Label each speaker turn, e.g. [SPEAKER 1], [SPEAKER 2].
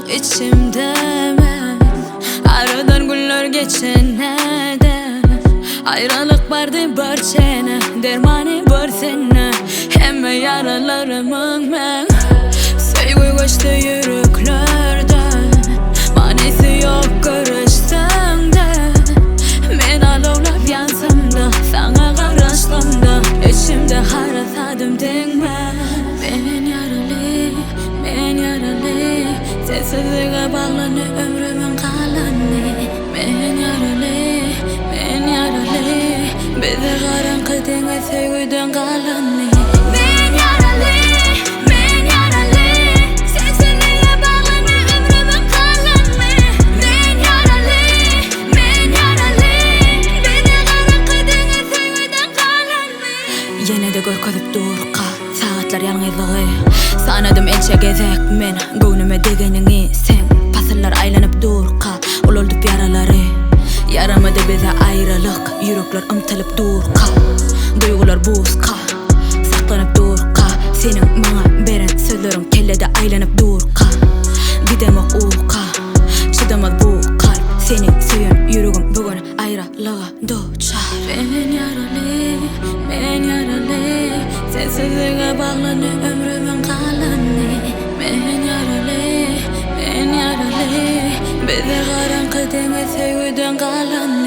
[SPEAKER 1] yok içimde ben. Aradan günler geçenede ayrılık vardı barçene, dermanı var sene. Hemme yaralarımın ben. Sevgi geçti yüreklerde, manisi yok görüştüğümde. Men alovlap yansımda, sana karıştımda. İçimde harasadım denme. Ben yaralı, ben yaralı. Sensizliğe bağlanı ömrümün kalanı. Ben yaralı, ben yaralı. Bizi karanlık denge sevgiden kalanı. Ben yaralı, ben yaralı. Sensizliğe bağlanı ömrümün kalanı. Ben yaralı, ben yaralı. Bizi karanlık denge sevgiden kalanı. Yine de görkezip durqa saatlar yalnızlığı. Sanadım elçe gezek men, göwnüme degenini sen. Pasırlar aylanıp durqa, ol oldup yaraları. Yaramadı bize ayrılık, yürekler ımtılıp durqa. Duygular buzqa, saklanıp durqa. Senin bana beren sözlerin kellede aylanıp durqa. Gidemek uqa, çıdamaz bu kalp. Senin söyün yüreğim bugün ayrılığa duçar. Ben yaralı, ben yaralı. Sensizliğe bağlanı ömrümün kalanı. Ben yaralı, ben yaralı. Bizi karanlık denge sevgiden kalanı.